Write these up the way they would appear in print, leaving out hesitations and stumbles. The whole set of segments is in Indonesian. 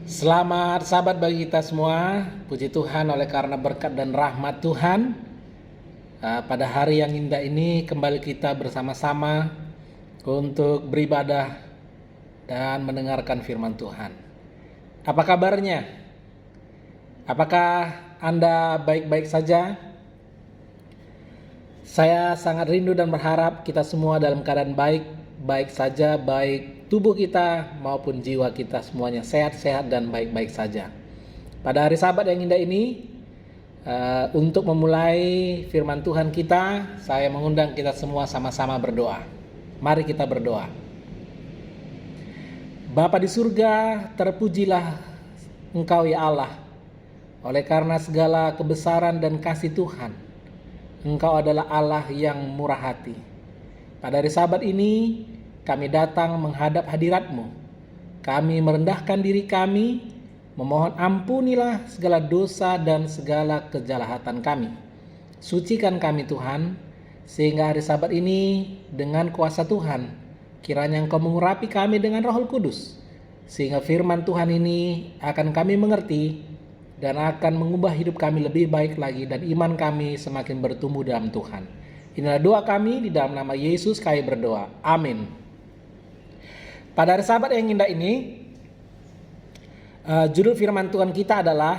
Selamat sahabat bagi kita semua. Puji Tuhan oleh karena berkat dan rahmat Tuhan, pada hari yang indah ini kembali kita bersama-sama untuk beribadah dan mendengarkan firman Tuhan. Apa kabarnya? Apakah Anda baik-baik saja? Saya sangat rindu dan berharap kita semua dalam keadaan baik saja, baik tubuh kita maupun jiwa kita semuanya sehat-sehat dan baik-baik saja. Pada hari Sabat yang indah ini, untuk memulai firman Tuhan kita, saya mengundang kita semua sama-sama berdoa. Mari kita berdoa. Bapa di surga, terpujilah Engkau ya Allah, oleh karena segala kebesaran dan kasih Tuhan. Engkau adalah Allah yang murah hati. Pada hari Sabat ini, kami datang menghadap hadirat-Mu. Kami merendahkan diri kami, memohon ampunilah segala dosa dan segala kejahatan kami. Sucikan kami Tuhan, sehingga hari Sabat ini dengan kuasa Tuhan, kiranya Engkau mengurapi kami dengan Roh Kudus, sehingga firman Tuhan ini akan kami mengerti dan akan mengubah hidup kami lebih baik lagi dan iman kami semakin bertumbuh dalam Tuhan. Inilah doa kami di dalam nama Yesus kami berdoa. Amin. Pada hari Sabat yang indah ini, judul firman Tuhan kita adalah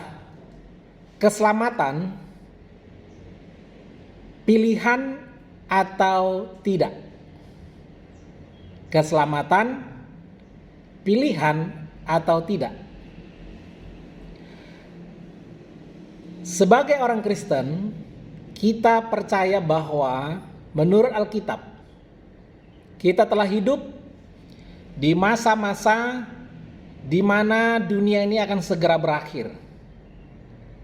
keselamatan, pilihan atau tidak. Keselamatan, pilihan atau tidak. Sebagai orang Kristen, kita percaya bahwa menurut Alkitab, kita telah hidup di masa-masa di mana dunia ini akan segera berakhir.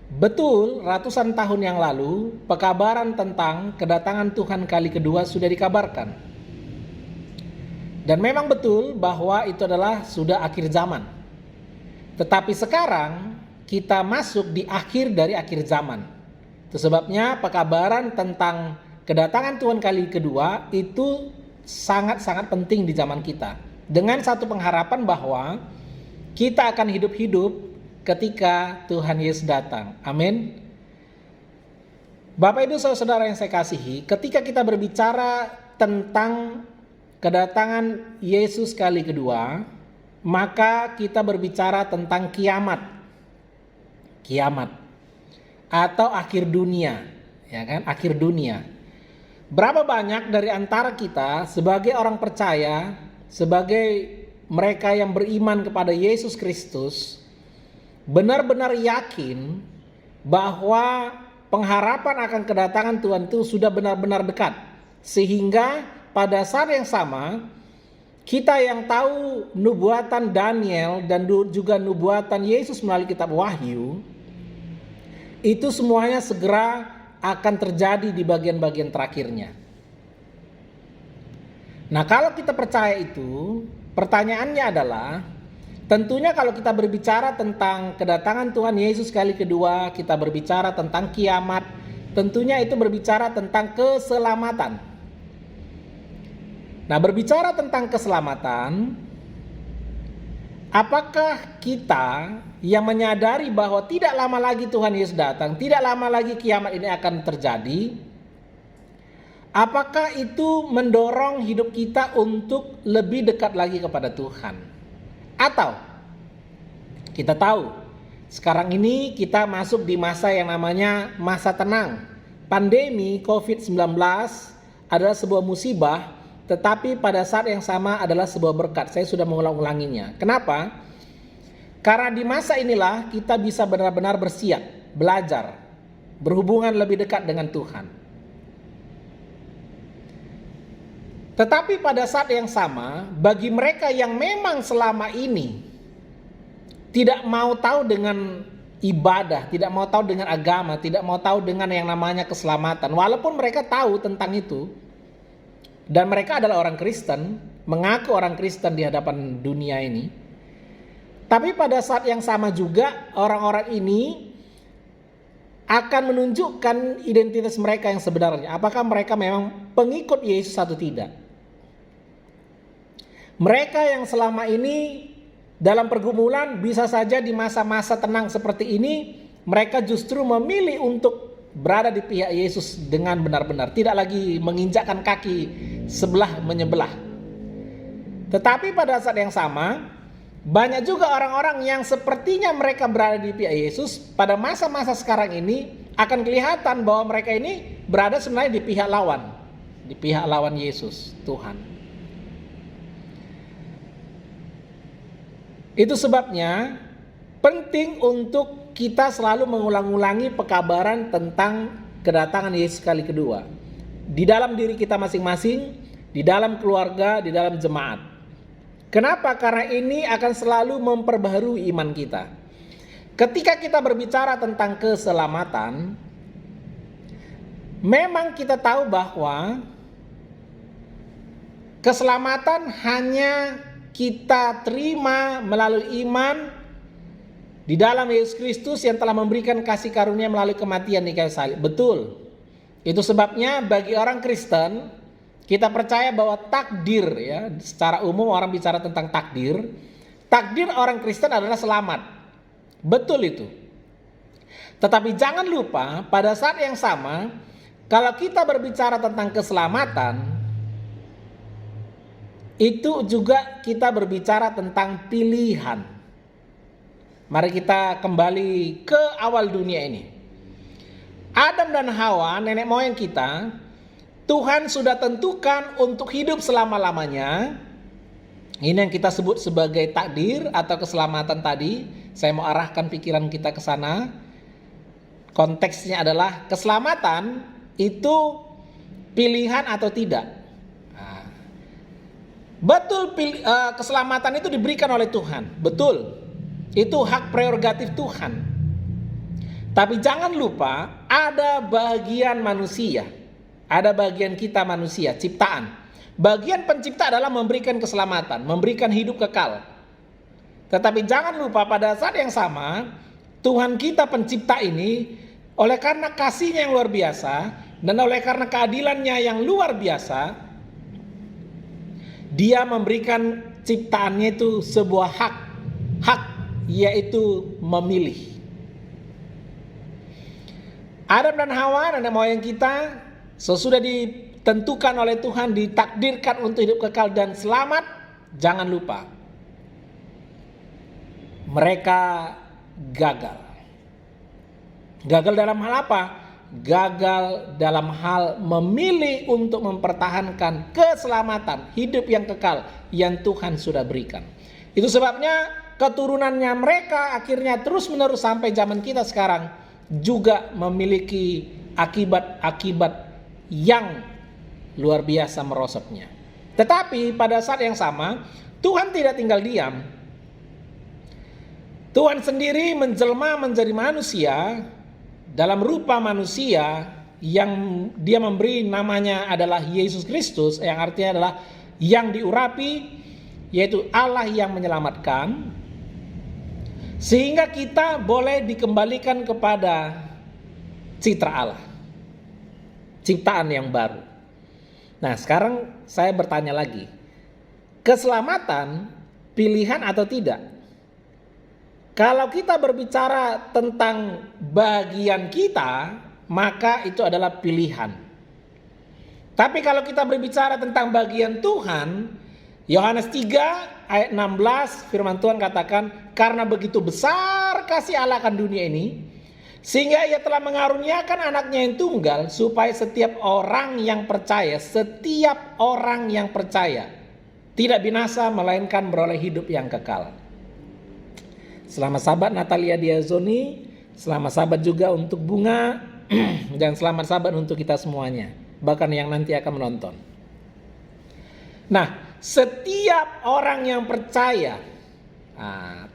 Betul, ratusan tahun yang lalu, pekabaran tentang kedatangan Tuhan kali kedua sudah dikabarkan. Dan memang betul bahwa itu adalah sudah akhir zaman. Tetapi sekarang kita masuk di akhir dari akhir zaman. Itu sebabnya pekabaran tentang kedatangan Tuhan kali kedua itu sangat-sangat penting di zaman kita. Dengan satu pengharapan bahwa kita akan hidup-hidup ketika Tuhan Yesus datang. Amin. Bapak Ibu Saudara yang saya kasihi, ketika kita berbicara tentang kedatangan Yesus kali kedua, maka kita berbicara tentang kiamat atau akhir dunia, ya kan? Akhir dunia. Berapa banyak dari antara kita sebagai orang percaya, sebagai mereka yang beriman kepada Yesus Kristus, benar-benar yakin bahwa pengharapan akan kedatangan Tuhan itu sudah benar-benar dekat, sehingga pada saat yang sama kita yang tahu nubuatan Daniel dan juga nubuatan Yesus melalui kitab Wahyu, itu semuanya segera akan terjadi di bagian-bagian terakhirnya. Nah, kalau kita percaya itu, pertanyaannya adalah, tentunya kalau kita berbicara tentang kedatangan Tuhan Yesus kali kedua, kita berbicara tentang kiamat, tentunya itu berbicara tentang keselamatan. Nah, berbicara tentang keselamatan, apakah kita yang menyadari bahwa tidak lama lagi Tuhan Yesus datang, tidak lama lagi kiamat ini akan terjadi, apakah itu mendorong hidup kita untuk lebih dekat lagi kepada Tuhan? Atau kita tahu sekarang ini kita masuk di masa yang namanya masa tenang. Pandemi COVID-19 adalah sebuah musibah, tetapi pada saat yang sama adalah sebuah berkat. Saya sudah mengulang-ulanginya. Kenapa? Karena di masa inilah kita bisa benar-benar bersiap, belajar, berhubungan lebih dekat dengan Tuhan. Tetapi pada saat yang sama, bagi mereka yang memang selama ini tidak mau tahu dengan ibadah, tidak mau tahu dengan agama, tidak mau tahu dengan yang namanya keselamatan, walaupun mereka tahu tentang itu, dan mereka adalah orang Kristen, mengaku orang Kristen di hadapan dunia ini, tapi pada saat yang sama juga orang-orang ini akan menunjukkan identitas mereka yang sebenarnya. Apakah mereka memang pengikut Yesus atau tidak? Mereka yang selama ini dalam pergumulan, bisa saja di masa-masa tenang seperti ini, mereka justru memilih untuk berada di pihak Yesus dengan benar-benar, tidak lagi menginjakkan kaki sebelah menyebelah. Tetapi pada saat yang sama, banyak juga orang-orang yang sepertinya mereka berada di pihak Yesus, pada masa-masa sekarang ini akan kelihatan bahwa mereka ini berada sebenarnya di pihak lawan Yesus, Tuhan. Itu sebabnya penting untuk kita selalu mengulang-ulangi pekabaran tentang kedatangan Yesus kali kedua. Di dalam diri kita masing-masing, di dalam keluarga, di dalam jemaat. Kenapa? Karena ini akan selalu memperbaharui iman kita. Ketika kita berbicara tentang keselamatan, memang kita tahu bahwa keselamatan hanya kita terima melalui iman di dalam Yesus Kristus yang telah memberikan kasih karunia melalui kematian di kayu salib. Betul. Itu sebabnya bagi orang Kristen, kita percaya bahwa takdir, ya, secara umum orang bicara tentang takdir. Takdir orang Kristen adalah selamat. Betul itu. Tetapi jangan lupa pada saat yang sama, kalau kita berbicara tentang keselamatan, itu juga kita berbicara tentang pilihan. Mari kita kembali ke awal dunia ini. Adam dan Hawa, nenek moyang kita, Tuhan sudah tentukan untuk hidup selama-lamanya. Ini yang kita sebut sebagai takdir atau keselamatan tadi. Saya mau arahkan pikiran kita ke sana. Konteksnya adalah keselamatan itu pilihan atau tidak. Betul, keselamatan itu diberikan oleh Tuhan. Betul. Itu hak prerogatif Tuhan. Tapi jangan lupa ada bagian manusia. Ada bagian kita manusia, ciptaan. Bagian pencipta adalah memberikan keselamatan, memberikan hidup kekal. Tetapi jangan lupa pada saat yang sama, Tuhan kita pencipta ini, oleh karena kasihnya yang luar biasa, dan oleh karena keadilannya yang luar biasa, Dia memberikan ciptaannya itu sebuah hak, yaitu memilih. Adam dan Hawa, nenek moyang kita, sesudah ditentukan oleh Tuhan, ditakdirkan untuk hidup kekal dan selamat. Jangan lupa, mereka gagal. Gagal dalam hal apa? Gagal dalam hal memilih untuk mempertahankan keselamatan, hidup yang kekal yang Tuhan sudah berikan. Itu sebabnya keturunannya mereka akhirnya terus menerus sampai zaman kita sekarang juga memiliki akibat-akibat yang luar biasa merosotnya. Tetapi pada saat yang sama, Tuhan tidak tinggal diam. Tuhan sendiri menjelma menjadi manusia dalam rupa manusia yang Dia memberi namanya adalah Yesus Kristus, yang artinya adalah yang diurapi, yaitu Allah yang menyelamatkan, sehingga kita boleh dikembalikan kepada citra Allah, ciptaan yang baru. Nah, sekarang saya bertanya lagi, keselamatan pilihan atau tidak? Kalau kita berbicara tentang bagian kita, maka itu adalah pilihan. Tapi kalau kita berbicara tentang bagian Tuhan, Yohanes 3 ayat 16 firman Tuhan katakan, karena begitu besar kasih Allah akan dunia ini, sehingga Ia telah mengaruniakan anaknya yang tunggal, supaya setiap orang yang percaya tidak binasa, melainkan beroleh hidup yang kekal. Selamat sahabat Natalia Diazoni, selamat sahabat juga untuk Bunga, dan selamat sahabat untuk kita semuanya, bahkan yang nanti akan menonton. Nah, setiap orang yang percaya,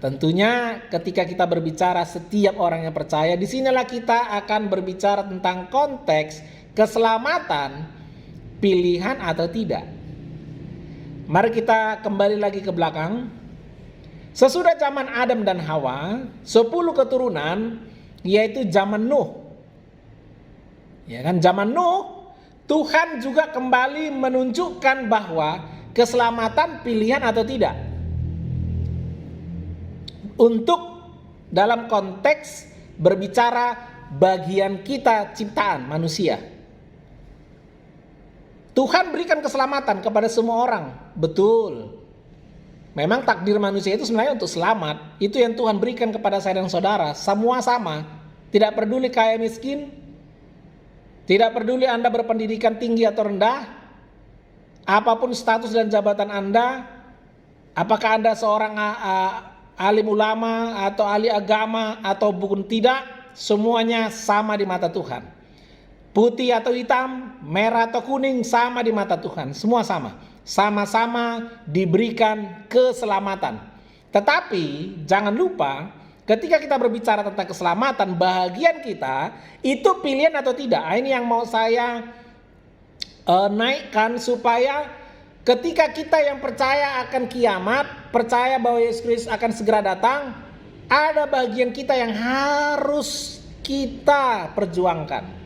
tentunya ketika kita berbicara setiap orang yang percaya, disinilah kita akan berbicara tentang konteks keselamatan, pilihan atau tidak. Mari kita kembali lagi ke belakang. Sesudah zaman Adam dan Hawa, 10 keturunan, yaitu zaman Nuh. Ya kan, zaman Nuh, Tuhan juga kembali menunjukkan bahwa keselamatan pilihan atau tidak. untuk dalam konteks berbicara bagian kita ciptaan manusia. Tuhan berikan keselamatan kepada semua orang, betul. Memang takdir manusia itu sebenarnya untuk selamat. Itu yang Tuhan berikan kepada saya dan saudara. Semua sama. Tidak peduli kaya miskin. Tidak peduli Anda berpendidikan tinggi atau rendah. Apapun status dan jabatan Anda. Apakah Anda seorang alim ulama atau ahli agama atau bukan tidak. Semuanya sama di mata Tuhan. Putih atau hitam, merah atau kuning, sama di mata Tuhan. Semua sama. Sama-sama diberikan keselamatan. Tetapi jangan lupa, ketika kita berbicara tentang keselamatan, bahagian kita itu pilihan atau tidak. Ini yang mau saya naikkan, supaya ketika kita yang percaya akan kiamat, percaya bahwa Yesus Kristus akan segera datang, ada bagian kita yang harus kita perjuangkan.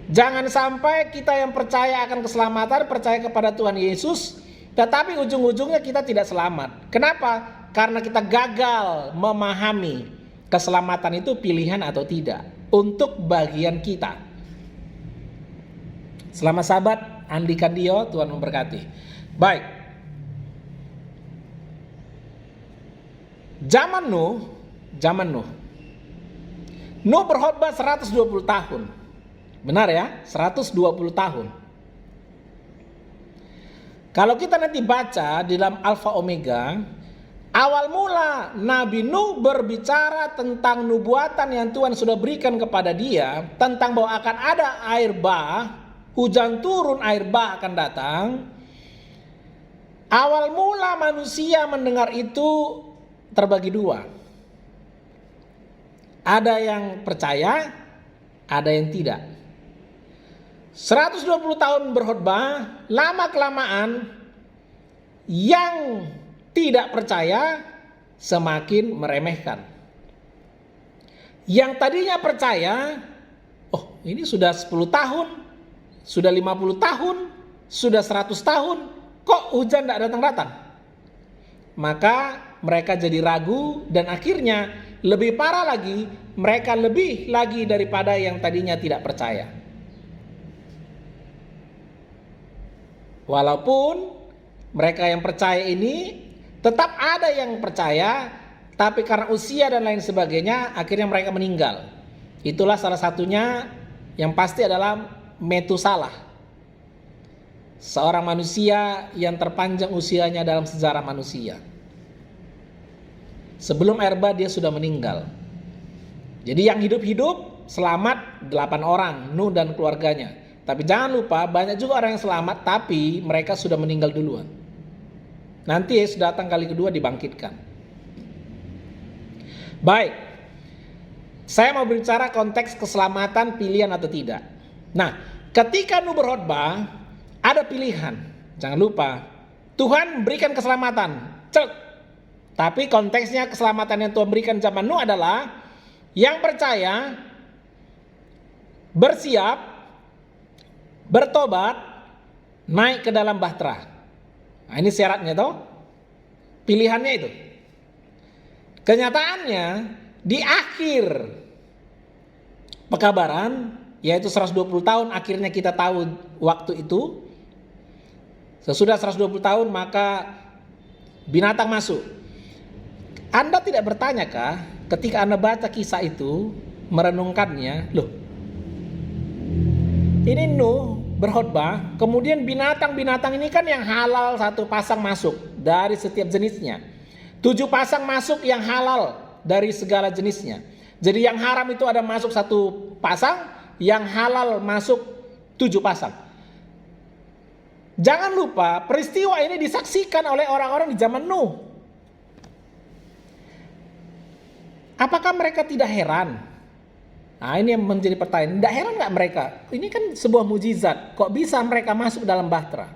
Jangan sampai kita yang percaya akan keselamatan, percaya kepada Tuhan Yesus, tetapi ujung-ujungnya kita tidak selamat. Kenapa? Karena kita gagal memahami keselamatan itu pilihan atau tidak untuk bagian kita. Selamat sahabat, Andi Kandio, Tuhan memberkati. Baik. Zaman Nuh berkhotbah 120 tahun. Benar ya, 120 tahun. Kalau kita nanti baca di dalam Alfa Omega, awal mula Nabi Nuh berbicara tentang nubuatan yang Tuhan sudah berikan kepada dia, tentang bahwa akan ada air bah, hujan turun, air bah akan datang. Awal mula manusia mendengar itu terbagi dua. Ada yang percaya, ada yang tidak. 120 tahun berkhotbah, lama-kelamaan yang tidak percaya semakin meremehkan. Yang tadinya percaya, oh ini sudah 10 tahun, sudah 50 tahun, sudah 100 tahun, kok hujan tidak datang-datang? Maka mereka jadi ragu, dan akhirnya lebih parah lagi, mereka lebih lagi daripada yang tadinya tidak percaya. Walaupun mereka yang percaya ini tetap ada yang percaya, tapi karena usia dan lain sebagainya akhirnya mereka meninggal. Itulah salah satunya yang pasti adalah Metusalah, seorang manusia yang terpanjang usianya dalam sejarah manusia. Sebelum air bah dia sudah meninggal. Jadi yang hidup-hidup selamat 8 orang, Nuh dan keluarganya. Tapi jangan lupa, banyak juga orang yang selamat tapi mereka sudah meninggal duluan. Nanti Yesus datang kali kedua dibangkitkan. Baik, saya mau berbicara konteks keselamatan pilihan atau tidak. Nah, ketika Nuh berkhotbah, ada pilihan. Jangan lupa, Tuhan berikan keselamatan. Tapi konteksnya keselamatan yang Tuhan berikan zaman Nuh adalah yang percaya, bersiap, bertobat, naik ke dalam bahtera. Nah, ini syaratnya toh. Pilihannya itu. Kenyataannya di akhir pekabaran, yaitu 120 tahun, akhirnya kita tahu waktu itu. Sesudah 120 tahun maka binatang masuk. Anda tidak bertanyakah ketika Anda baca kisah itu, merenungkannya, loh, ini Nuh berkhotbah, kemudian binatang-binatang ini kan yang halal satu pasang masuk dari setiap jenisnya. 7 pasang masuk yang halal dari segala jenisnya. Jadi yang haram itu ada masuk 1 pasang, yang halal masuk 7 pasang. Jangan lupa peristiwa ini disaksikan oleh orang-orang di zaman Nuh. Apakah mereka tidak heran? Nah, ini yang menjadi pertanyaan. Tidak heran nggak mereka? Ini kan sebuah mujizat. Kok bisa mereka masuk dalam bahtera?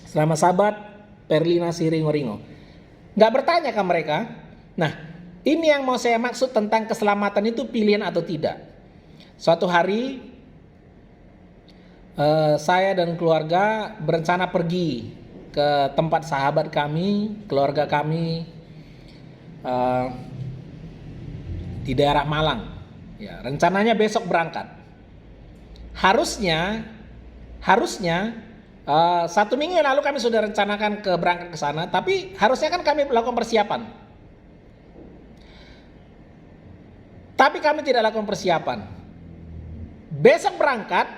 Selama sahabat Perlina Siringo-Ringo. Nggak bertanya kan mereka? Nah, ini yang mau saya maksud tentang keselamatan itu pilihan atau tidak. Suatu hari saya dan keluarga berencana pergi ke tempat sahabat kami, keluarga kami. eh, di daerah Malang. Ya, rencananya besok berangkat. Harusnya 1 minggu yang lalu kami sudah rencanakan berangkat ke sana, tapi harusnya kan kami melakukan persiapan. Tapi kami tidak lakukan persiapan. Besok berangkat,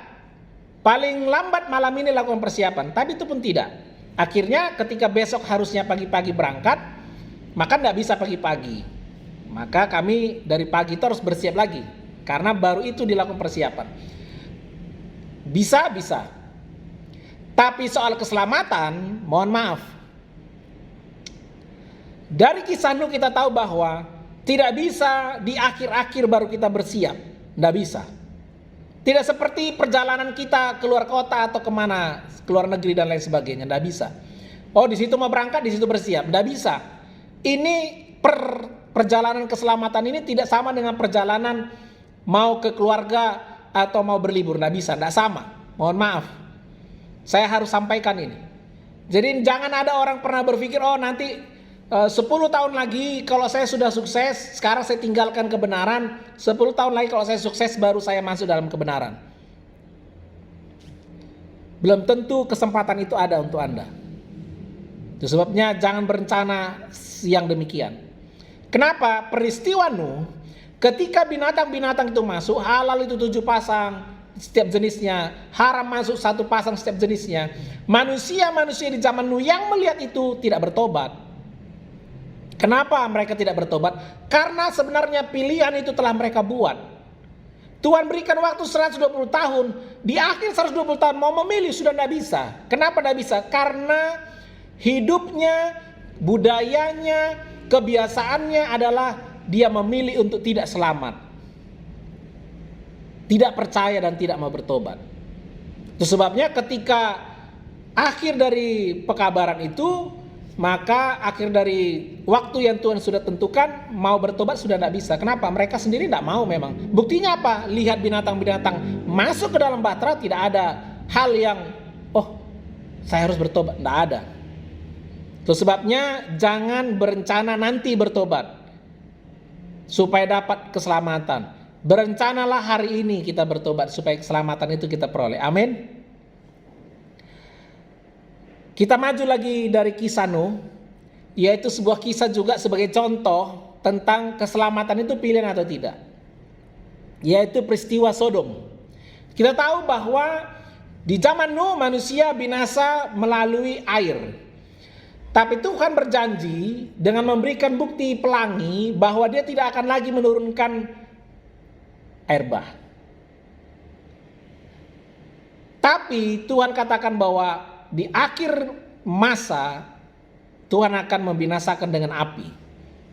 paling lambat malam ini lakukan persiapan, tapi itu pun tidak. Akhirnya ketika besok harusnya pagi-pagi berangkat, maka tidak bisa pagi-pagi. Maka kami dari pagi itu harus bersiap lagi, karena baru itu dilakukan persiapan. Bisa. Tapi soal keselamatan, mohon maaf. Dari kisah Nuh kita tahu bahwa tidak bisa di akhir-akhir baru kita bersiap. Tidak bisa. Tidak seperti perjalanan kita keluar kota atau kemana, keluar negeri dan lain sebagainya. Tidak bisa. Oh, di situ mau berangkat, di situ bersiap. Tidak bisa. Ini perjalanan keselamatan ini tidak sama dengan perjalanan mau ke keluarga atau mau berlibur. Tidak bisa, tidak sama. Mohon maaf. Saya harus sampaikan ini. Jadi jangan ada orang pernah berpikir, oh nanti 10 tahun lagi kalau saya sudah sukses, sekarang saya tinggalkan kebenaran, 10 tahun lagi kalau saya sukses baru saya masuk dalam kebenaran. Belum tentu kesempatan itu ada untuk Anda. Itu sebabnya jangan berencana yang demikian. Kenapa? Peristiwa Nuh, ketika binatang-binatang itu masuk, halal itu 7 pasang setiap jenisnya, haram masuk 1 pasang setiap jenisnya. Manusia-manusia di zaman Nuh yang melihat itu tidak bertobat. Kenapa mereka tidak bertobat? Karena sebenarnya pilihan itu telah mereka buat. Tuhan berikan waktu 120 tahun. Di akhir 120 tahun mau memilih sudah tidak bisa. Kenapa tidak bisa? Karena hidupnya, budayanya, kebiasaannya adalah dia memilih untuk tidak selamat, tidak percaya dan tidak mau bertobat. Itu sebabnya ketika akhir dari pekabaran itu, maka akhir dari waktu yang Tuhan sudah tentukan, mau bertobat sudah tidak bisa. Kenapa? Mereka sendiri tidak mau memang. Buktinya apa? Lihat binatang-binatang masuk ke dalam bahtera, tidak ada hal yang, oh saya harus bertobat. Tidak ada. Itu sebabnya jangan berencana nanti bertobat supaya dapat keselamatan. Berencanalah hari ini kita bertobat supaya keselamatan itu kita peroleh. Amin. Kita maju lagi dari kisah Nuh, yaitu sebuah kisah juga sebagai contoh tentang keselamatan itu pilihan atau tidak, yaitu peristiwa Sodom. Kita tahu bahwa di zaman Nuh manusia binasa melalui air. Tapi Tuhan berjanji dengan memberikan bukti pelangi bahwa dia tidak akan lagi menurunkan air bah. Tapi Tuhan katakan bahwa di akhir masa Tuhan akan membinasakan dengan api.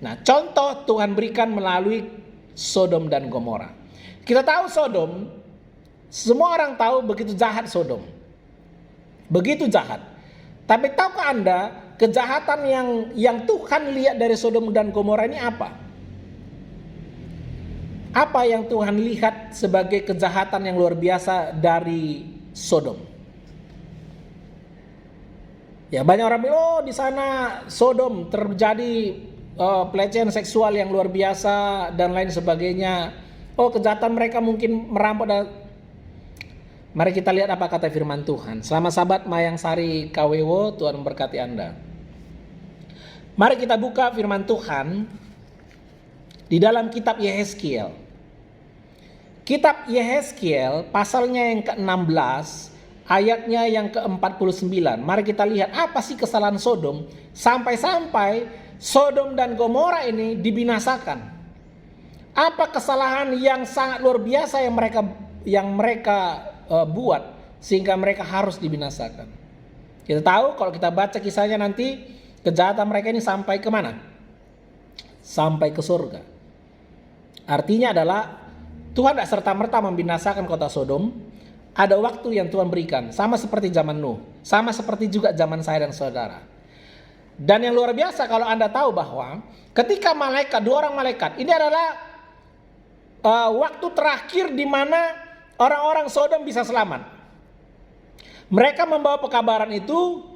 Nah, contoh Tuhan berikan melalui Sodom dan Gomora. Kita tahu Sodom, semua orang tahu begitu jahat Sodom. Begitu jahat. Tapi tahukah Anda kejahatan yang Tuhan lihat dari Sodom dan Gomora ini apa? Apa yang Tuhan lihat sebagai kejahatan yang luar biasa dari Sodom? Ya, banyak orang bilang, oh di sana Sodom terjadi pelecehan seksual yang luar biasa dan lain sebagainya. Oh, kejahatan mereka mungkin merampok dan... Mari kita lihat apa kata firman Tuhan. Selamat sahabat Mayang Sari KWO, Tuhan memberkati Anda. Mari kita buka firman Tuhan di dalam kitab Yehezkiel. Kitab Yehezkiel pasalnya yang ke-16, ayatnya yang ke-49. Mari kita lihat apa sih kesalahan Sodom sampai-sampai Sodom dan Gomora ini dibinasakan. Apa kesalahan yang sangat luar biasa yang mereka buat sehingga mereka harus dibinasakan. Kita tahu kalau kita baca kisahnya nanti kejahatan mereka ini sampai kemana? Sampai ke surga. Artinya adalah Tuhan tidak serta-merta membinasakan kota Sodom. Ada waktu yang Tuhan berikan, sama seperti zaman Nuh, sama seperti juga zaman saya dan saudara. Dan yang luar biasa kalau Anda tahu bahwa ketika dua orang malaikat, ini adalah waktu terakhir di mana orang-orang Sodom bisa selamat. Mereka membawa pekabaran itu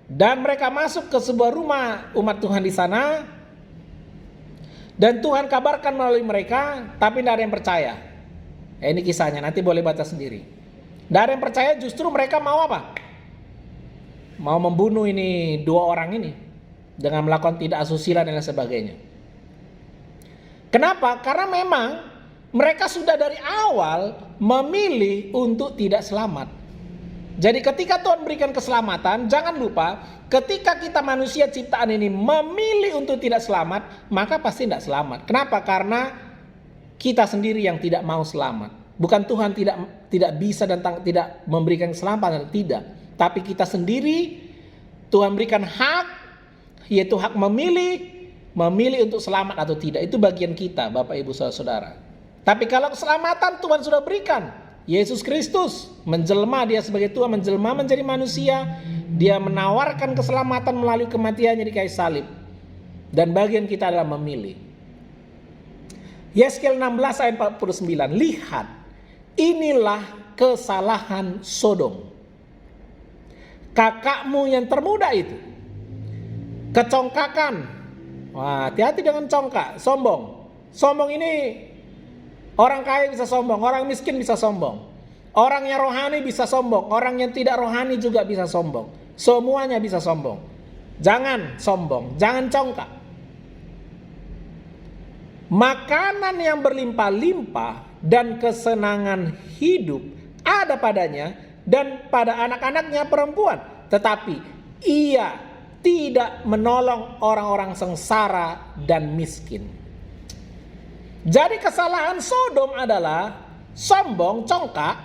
dan mereka masuk ke sebuah rumah umat Tuhan di sana. Dan Tuhan kabarkan melalui mereka, tapi tidak ada yang percaya. Ini kisahnya, nanti boleh baca sendiri. Tidak ada yang percaya, justru mereka mau apa? Mau membunuh ini dua orang ini dengan melakukan tidak asusila dan lain sebagainya. Kenapa? Karena memang mereka sudah dari awal memilih untuk tidak selamat. Jadi ketika Tuhan berikan keselamatan, jangan lupa ketika kita manusia ciptaan ini memilih untuk tidak selamat, maka pasti tidak selamat. Kenapa? Karena kita sendiri yang tidak mau selamat. Bukan Tuhan tidak bisa dan tidak memberikan keselamatan, tidak. Tapi kita sendiri, Tuhan berikan hak, yaitu hak memilih untuk selamat atau tidak. Itu bagian kita, Bapak Ibu Saudara. Tapi kalau keselamatan Tuhan sudah berikan, Yesus Kristus menjelma, dia sebagai Tuhan menjelma menjadi manusia, dia menawarkan keselamatan melalui kematiannya di kayu salib. Dan bagian kita adalah memilih. Yeskel 16 ayat 49, lihat, inilah kesalahan Sodom. Kakakmu yang termuda itu kecongkakan. Wah, hati-hati dengan congkak, sombong. Sombong ini orang kaya bisa sombong, orang miskin bisa sombong. Orang yang rohani bisa sombong, orang yang tidak rohani juga bisa sombong. Semuanya bisa sombong. Jangan sombong, jangan congkak. Makanan yang berlimpah-limpah dan kesenangan hidup ada padanya dan pada anak-anaknya perempuan. Tetapi ia tidak menolong orang-orang sengsara dan miskin. Jadi kesalahan Sodom adalah sombong, congkak,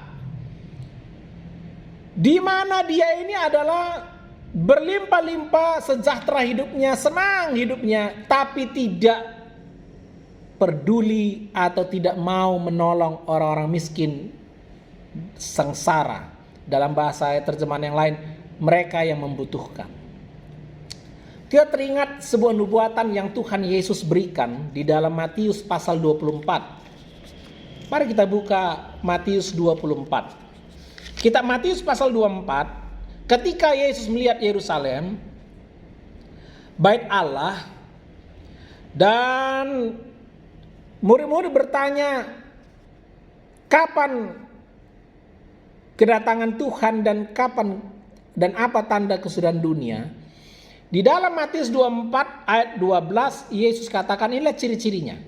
di mana dia ini adalah berlimpah-limpah, sejahtera hidupnya, senang hidupnya, tapi tidak peduli atau tidak mau menolong orang-orang miskin, sengsara. Dalam bahasa terjemahan yang lain, mereka yang membutuhkan. Kita teringat sebuah nubuatan yang Tuhan Yesus berikan di dalam Matius pasal 24. Mari kita buka Matius 24. Kita Matius pasal 24, ketika Yesus melihat Yerusalem, bait Allah, dan murid-murid bertanya, kapan kedatangan Tuhan dan kapan dan apa tanda kesudahan dunia? Di dalam Matius 24 ayat 12 Yesus katakan inilah ciri-cirinya.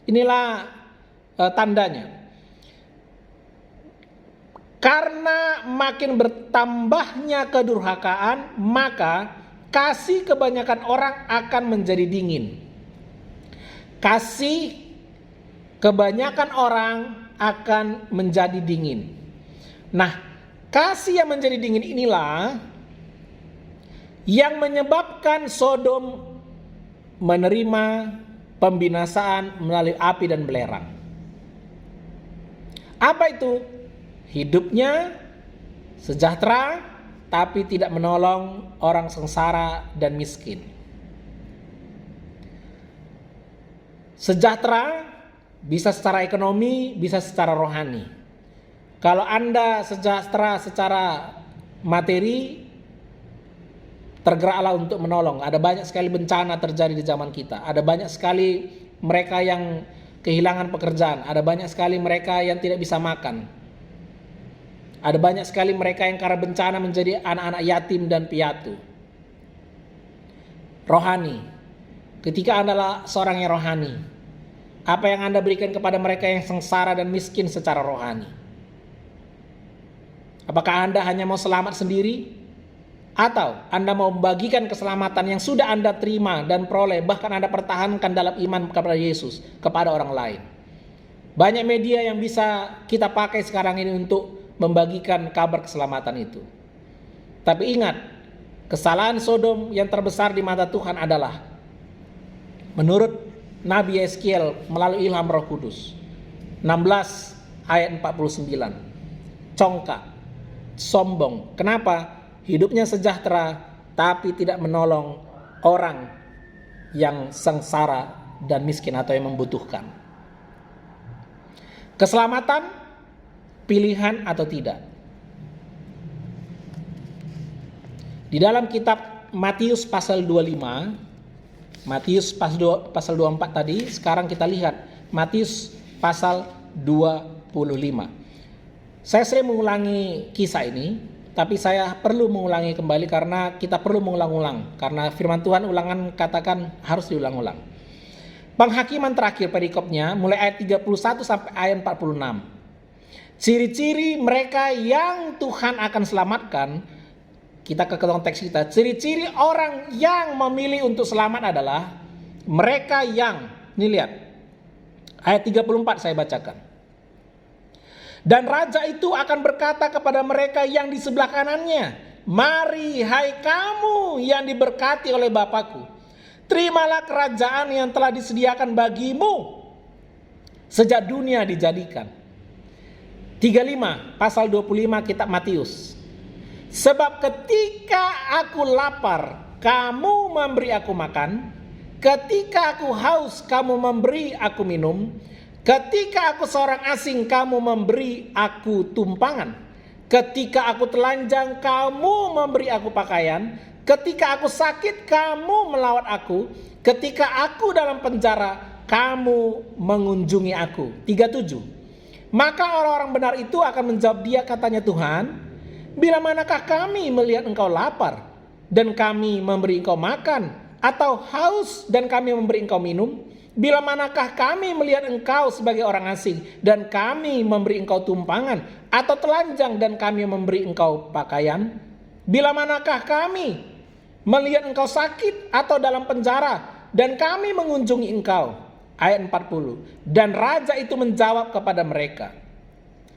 Inilah tandanya. Karena makin bertambahnya kedurhakaan, maka kasih kebanyakan orang akan menjadi dingin. Kasih kebanyakan orang akan menjadi dingin. Nah, kasih yang menjadi dingin inilah yang menyebabkan Sodom menerima pembinasaan melalui api dan belerang. Apa itu? Hidupnya sejahtera, tapi tidak menolong orang sengsara dan miskin. Sejahtera bisa secara ekonomi, bisa secara rohani. Kalau Anda sejahtera secara materi, tergeraklah untuk menolong. Ada banyak sekali bencana terjadi di zaman kita. Ada banyak sekali mereka yang kehilangan pekerjaan. Ada banyak sekali mereka yang tidak bisa makan. Ada banyak sekali mereka yang karena bencana menjadi anak-anak yatim dan piatu. Rohani. Ketika Anda adalah seorang yang rohani, apa yang Anda berikan kepada mereka yang sengsara dan miskin secara rohani? Apakah Anda hanya mau selamat sendiri? Atau Anda mau membagikan keselamatan yang sudah Anda terima dan peroleh, bahkan Anda pertahankan dalam iman kepada Yesus, kepada orang lain? Banyak media yang bisa kita pakai sekarang ini untuk membagikan kabar keselamatan itu. Tapi ingat, kesalahan Sodom yang terbesar di mata Tuhan adalah, menurut Nabi Yeskel melalui ilham Roh Kudus, 16 ayat 49, congkak, sombong. Kenapa? Hidupnya sejahtera, tapi tidak menolong orang yang sengsara dan miskin atau yang membutuhkan. Keselamatan, pilihan atau tidak. Di dalam kitab Matius pasal 25, Matius pasal 24 tadi, sekarang kita lihat Matius pasal 25. Saya sering mengulangi kisah ini, tapi saya perlu mengulangi kembali karena kita perlu mengulang-ulang. Karena firman Tuhan ulangan katakan harus diulang-ulang. Penghakiman terakhir perikopnya mulai ayat 31 sampai ayat 46. Ciri-ciri mereka yang Tuhan akan selamatkan. Kita ke konteks kita. Ciri-ciri orang yang memilih untuk selamat adalah mereka yang, ini lihat, ayat 34 saya bacakan. Dan raja itu akan berkata kepada mereka yang di sebelah kanannya, mari hai kamu yang diberkati oleh Bapakku, terimalah kerajaan yang telah disediakan bagimu sejak dunia dijadikan. 35 pasal 25 kitab Matius. Sebab ketika aku lapar, kamu memberi aku makan. Ketika aku haus, kamu memberi aku minum. Ketika aku seorang asing, kamu memberi aku tumpangan. Ketika aku telanjang, kamu memberi aku pakaian. Ketika aku sakit, kamu melawat aku. Ketika aku dalam penjara, kamu mengunjungi aku. 37. Maka orang-orang benar itu akan menjawab dia, katanya Tuhan, bila manakah kami melihat engkau lapar dan kami memberi engkau makan, atau haus dan kami memberi engkau minum? Bila manakah kami melihat engkau sebagai orang asing dan kami memberi engkau tumpangan, atau telanjang dan kami memberi engkau pakaian? Bila manakah kami melihat engkau sakit atau dalam penjara dan kami mengunjungi engkau? Ayat 40. Dan raja itu menjawab kepada mereka,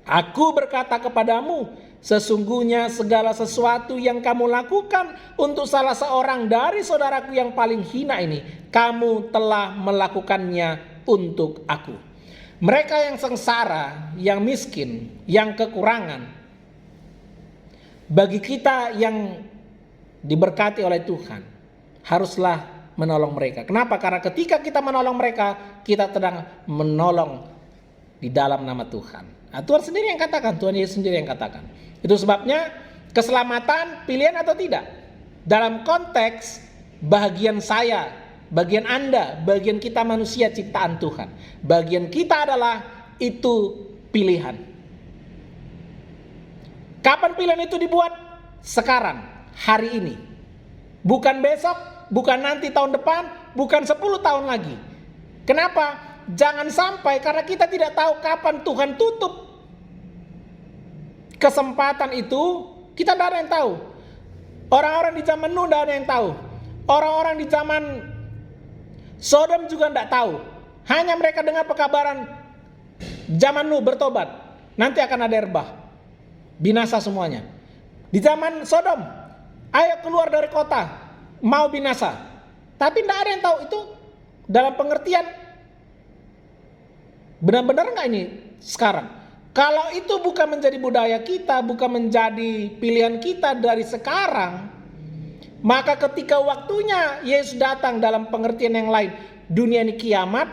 aku berkata kepadamu, sesungguhnya segala sesuatu yang kamu lakukan untuk salah seorang dari saudaraku yang paling hina ini, kamu telah melakukannya untuk aku. Mereka yang sengsara, yang miskin, yang kekurangan, bagi kita yang diberkati oleh Tuhan, haruslah menolong mereka. Kenapa? Karena ketika kita menolong mereka, kita sedang menolong di dalam nama Tuhan. Nah, Tuhan sendiri yang katakan, Tuhan Yesus sendiri yang katakan. Itu sebabnya keselamatan pilihan atau tidak. Dalam konteks bagian saya, bagian Anda, bagian kita manusia ciptaan Tuhan. Bagian kita adalah itu pilihan. Kapan pilihan itu dibuat? Sekarang, hari ini. Bukan besok, bukan nanti tahun depan, bukan 10 tahun lagi. Kenapa? Jangan sampai karena kita tidak tahu kapan Tuhan tutup kesempatan itu, kita tidak ada yang tahu. Orang-orang di zaman Nuh tidak ada yang tahu. Orang-orang di zaman Sodom juga tidak tahu. Hanya mereka dengar pekabaran zaman Nuh bertobat, nanti akan ada erbah, binasa semuanya. Di zaman Sodom, ayo keluar dari kota, mau binasa. Tapi tidak ada yang tahu itu dalam pengertian benar-benar enggak ini sekarang. Kalau itu bukan menjadi budaya kita, bukan menjadi pilihan kita dari sekarang, maka ketika waktunya Yesus datang dalam pengertian yang lain, dunia ini kiamat,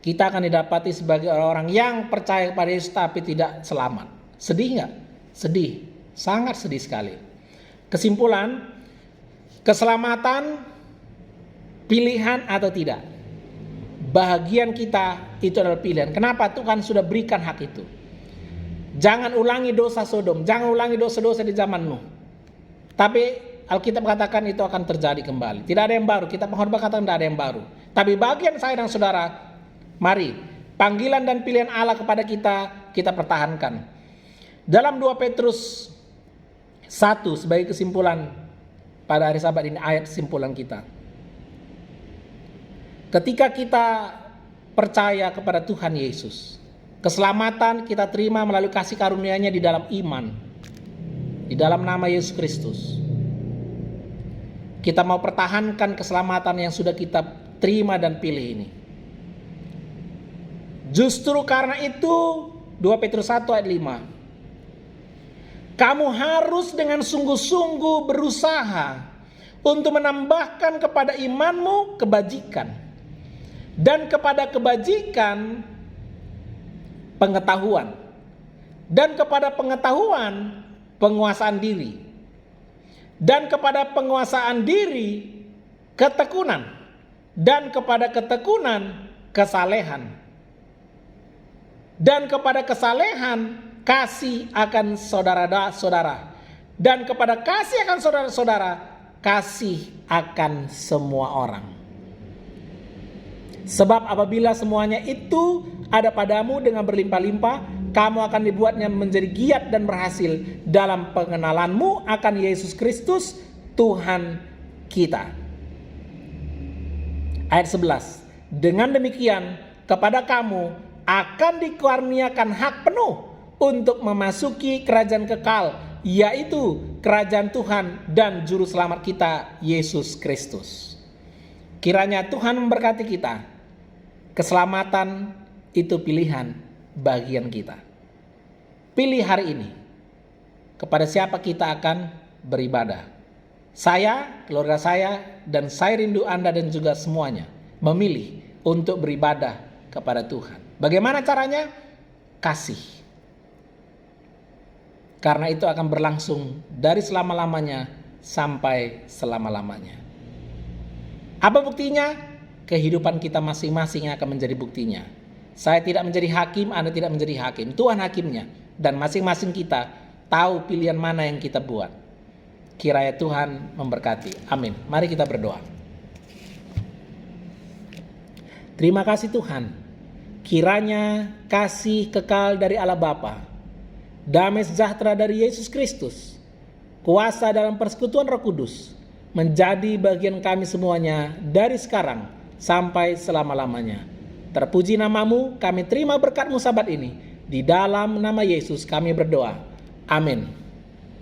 kita akan didapati sebagai orang-orang yang percaya kepada Yesus tapi tidak selamat. Sedih enggak? Sedih, sangat sedih sekali. Kesimpulan, keselamatan pilihan atau tidak, bahagian kita itu adalah pilihan. Kenapa? Tuhan sudah berikan hak itu. Jangan ulangi dosa Sodom, jangan ulangi dosa-dosa di zaman Nuh. Tapi Alkitab katakan itu akan terjadi kembali. Tidak ada yang baru, kita menghormat katakan tidak ada yang baru. Tapi bagian saya dan saudara, mari panggilan dan pilihan Allah kepada kita pertahankan. Dalam 2 Petrus 1 sebagai kesimpulan pada hari Sabat ini, ayat kesimpulan kita. Ketika kita percaya kepada Tuhan Yesus, keselamatan kita terima melalui kasih karunia-Nya di dalam iman, di dalam nama Yesus Kristus. Kita mau pertahankan keselamatan yang sudah kita terima dan pilih ini. Justru karena itu 2 Petrus 1 ayat 5, kamu harus dengan sungguh-sungguh berusaha untuk menambahkan kepada imanmu kebajikan, dan kepada kebajikan pengetahuan, dan kepada pengetahuan penguasaan diri, dan kepada penguasaan diri ketekunan, dan kepada ketekunan kesalehan, dan kepada kesalehan kasih akan saudara-saudara, dan kepada kasih akan saudara-saudara kasih akan semua orang. Sebab apabila semuanya itu ada padamu dengan berlimpah-limpah, kamu akan dibuatnya menjadi giat dan berhasil dalam pengenalanmu akan Yesus Kristus Tuhan kita. Ayat 11. Dengan demikian kepada kamu akan dikaruniakan hak penuh untuk memasuki kerajaan kekal, yaitu kerajaan Tuhan dan Juru Selamat kita, Yesus Kristus. Kiranya Tuhan memberkati kita. Keselamatan itu pilihan bagian kita. Pilih hari ini kepada siapa kita akan beribadah. Saya, keluarga saya, dan saya rindu Anda dan juga semuanya memilih untuk beribadah kepada Tuhan. Bagaimana caranya? Kasih. Karena itu akan berlangsung dari selama-lamanya sampai selama-lamanya. Apa buktinya? Kehidupan kita masing-masing yang akan menjadi buktinya. Saya tidak menjadi hakim, Anda tidak menjadi hakim. Tuhan hakimnya. Dan masing-masing kita tahu pilihan mana yang kita buat. Kiranya Tuhan memberkati. Amin. Mari kita berdoa. Terima kasih Tuhan. Kiranya kasih kekal dari Allah Bapa, damai sejahtera dari Yesus Kristus, kuasa dalam persekutuan Roh Kudus menjadi bagian kami semuanya dari sekarang sampai selama-lamanya. Terpuji namamu, kami terima berkat-Mu sabat ini. Di dalam nama Yesus kami berdoa. Amin.